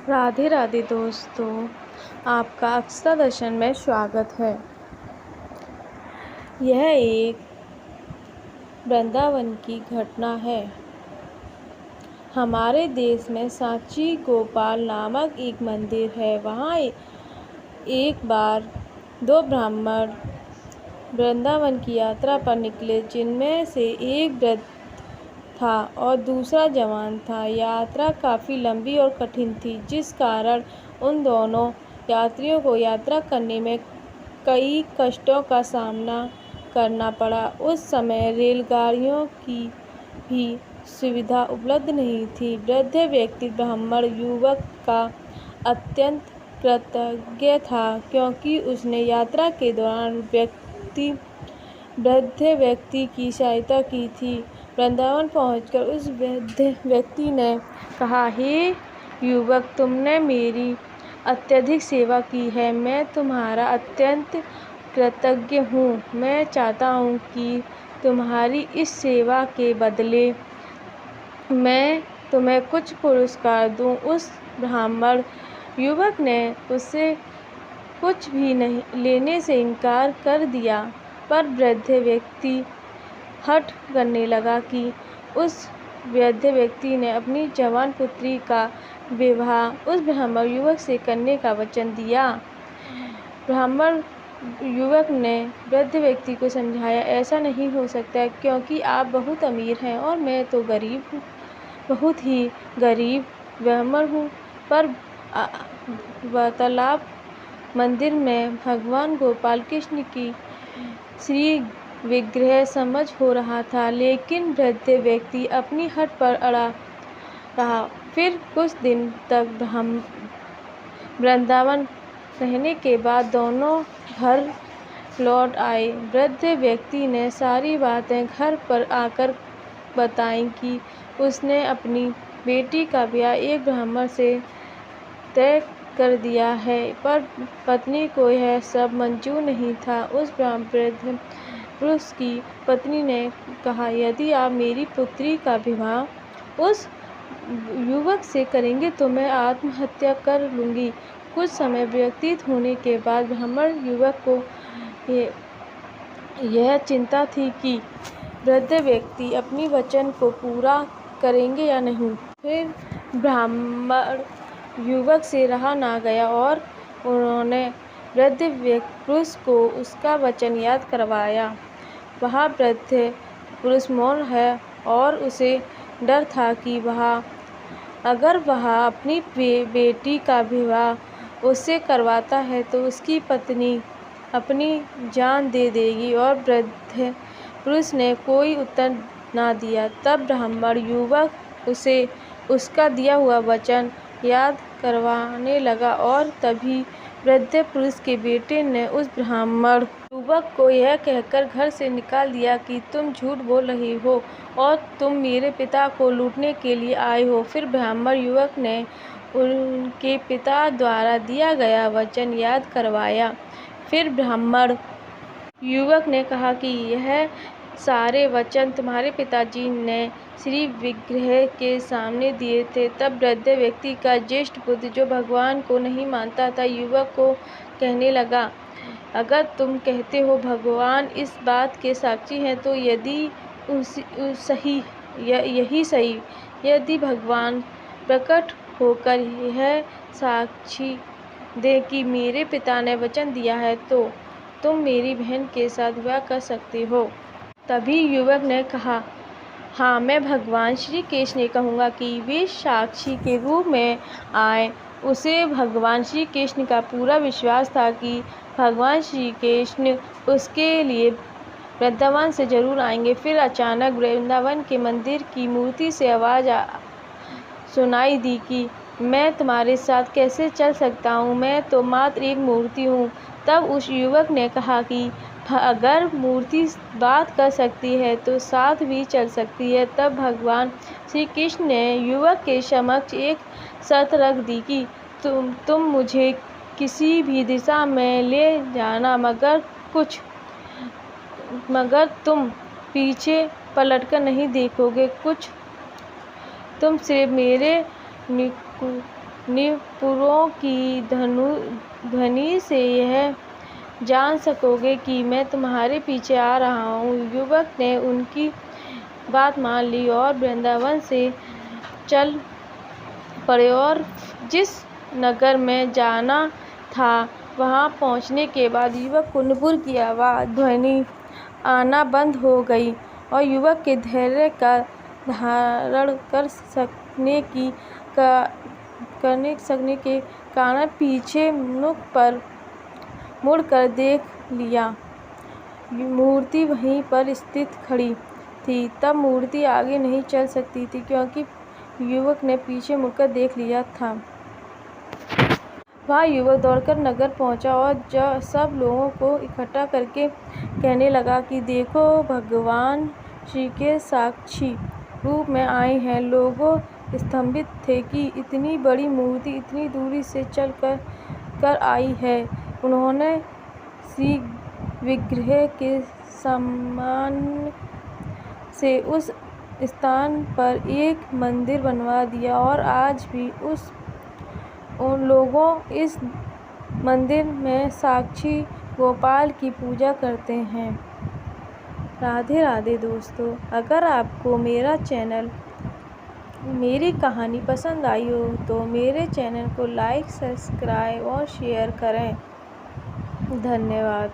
राधे राधे दोस्तों, आपका अक्षता दर्शन में स्वागत है। यह एक वृंदावन की घटना है। हमारे देश में सांची गोपाल नामक एक मंदिर है। वहाँ एक बार दो ब्राह्मण वृंदावन की यात्रा पर निकले, जिनमें से एक वृद्ध था और दूसरा जवान था। यात्रा काफ़ी लंबी और कठिन थी, जिस कारण उन दोनों यात्रियों को यात्रा करने में कई कष्टों का सामना करना पड़ा। उस समय रेलगाड़ियों की भी सुविधा उपलब्ध नहीं थी। वृद्ध व्यक्ति ब्राह्मण युवक का अत्यंत कृतज्ञ था, क्योंकि उसने यात्रा के दौरान वृद्ध व्यक्ति की सहायता की थी। वृंदावन पहुंचकर उस वृद्ध व्यक्ति ने कहा, हे युवक, तुमने मेरी अत्यधिक सेवा की है। मैं तुम्हारा अत्यंत कृतज्ञ हूँ। मैं चाहता हूँ कि तुम्हारी इस सेवा के बदले मैं तुम्हें कुछ पुरस्कार दूँ। उस ब्राह्मण युवक ने उससे कुछ भी नहीं लेने से इनकार कर दिया, पर वृद्ध व्यक्ति हठ करने लगा कि उस वृद्ध व्यक्ति ने अपनी जवान पुत्री का विवाह उस ब्राह्मण युवक से करने का वचन दिया। ब्राह्मण युवक ने वृद्ध व्यक्ति को समझाया, ऐसा नहीं हो सकता, क्योंकि आप बहुत अमीर हैं और मैं तो गरीब हूँ, बहुत ही गरीब ब्राह्मण हूँ। पर वार्तालाप मंदिर में भगवान गोपाल कृष्ण की श्री विग्रह समझ हो रहा था, लेकिन वृद्ध व्यक्ति अपनी हट पर अड़ा रहा। फिर कुछ दिन तक वृंदावन रहने के बाद दोनों घर लौट आए। वृद्ध व्यक्ति ने सारी बातें घर पर आकर बताई कि उसने अपनी बेटी का ब्याह एक ब्राह्मण से तय कर दिया है, पर पत्नी को यह सब मंजूर नहीं था। उस वृद्ध पुरुष की पत्नी ने कहा, यदि आप मेरी पुत्री का विवाह उस युवक से करेंगे तो मैं आत्महत्या कर लूँगी। कुछ समय व्यतीत होने के बाद ब्राह्मण युवक को यह चिंता थी कि वृद्ध व्यक्ति अपनी वचन को पूरा करेंगे या नहीं। फिर ब्राह्मण युवक से रहा ना गया और उन्होंने वृद्ध पुरुष को उसका वचन याद करवाया। वह वृद्ध पुरुष मौन है और उसे डर था कि अगर वह अपनी बेटी का विवाह उससे करवाता है तो उसकी पत्नी अपनी जान दे देगी। और वृद्ध पुरुष ने कोई उत्तर ना दिया। तब ब्राह्मण युवक उसे उसका दिया हुआ वचन याद करवाने लगा और तभी वृद्ध पुरुष के बेटे ने उस ब्राह्मण युवक को यह कहकर घर से निकाल दिया कि तुम झूठ बोल रहे हो और तुम मेरे पिता को लूटने के लिए आए हो। फिर ब्राह्मण युवक ने उनके पिता द्वारा दिया गया वचन याद करवाया। फिर ब्राह्मण युवक ने कहा कि यह सारे वचन तुम्हारे पिताजी ने श्री विग्रह के सामने दिए थे। तब वृद्ध व्यक्ति का ज्येष्ठ पुत्र, जो भगवान को नहीं मानता था, युवक को कहने लगा, अगर तुम कहते हो भगवान इस बात के साक्षी हैं, तो यही सही। यदि भगवान प्रकट होकर यह साक्षी दे कि मेरे पिता ने वचन दिया है, तो तुम मेरी बहन के साथ विवाह कर सकते हो। तभी युवक ने कहा, हाँ, मैं भगवान श्री कृष्ण ने कहूँगा कि वे साक्षी के रूप में आए। उसे भगवान श्री कृष्ण का पूरा विश्वास था कि भगवान श्री कृष्ण उसके लिए वृंदावन से जरूर आएंगे। फिर अचानक वृंदावन के मंदिर की मूर्ति से आवाज़ सुनाई दी कि मैं तुम्हारे साथ कैसे चल सकता हूँ, मैं तो मात्र एक मूर्ति हूँ। तब उस युवक ने कहा कि अगर मूर्ति बात कर सकती है तो साथ भी चल सकती है। तब भगवान श्री कृष्ण ने युवक के समक्ष एक शर्त रख दी कि तुम मुझे किसी भी दिशा में ले जाना, मगर तुम पीछे पलटकर नहीं देखोगे। तुम सिर्फ मेरे निपुणों की ध्वनि से यह जान सकोगे कि मैं तुम्हारे पीछे आ रहा हूँ। युवक ने उनकी बात मान ली और वृंदावन से चल पड़े और जिस नगर में जाना था वहाँ पहुँचने के बाद युवक को नुपुर की ध्वनि आना बंद हो गई और युवक के धैर्य का धारण कर सकने के कारण पीछे मुड़कर देख लिया। मूर्ति वहीं पर स्थित खड़ी थी। तब मूर्ति आगे नहीं चल सकती थी क्योंकि युवक ने पीछे मुड़कर देख लिया था। वह युवक दौड़कर नगर पहुंचा और सब लोगों को इकट्ठा करके कहने लगा कि देखो, भगवान श्री के साक्षी रूप में आए हैं। लोग स्तंभित थे कि इतनी बड़ी मूर्ति इतनी दूरी से चल कर आई है। उन्होंने श्री विग्रह के सम्मान से उस स्थान पर एक मंदिर बनवा दिया और आज भी उन लोगों इस मंदिर में साक्षी गोपाल की पूजा करते हैं। राधे राधे दोस्तों, अगर आपको मेरा चैनल मेरी कहानी पसंद आई हो तो मेरे चैनल को लाइक, सब्सक्राइब और शेयर करें। धन्यवाद।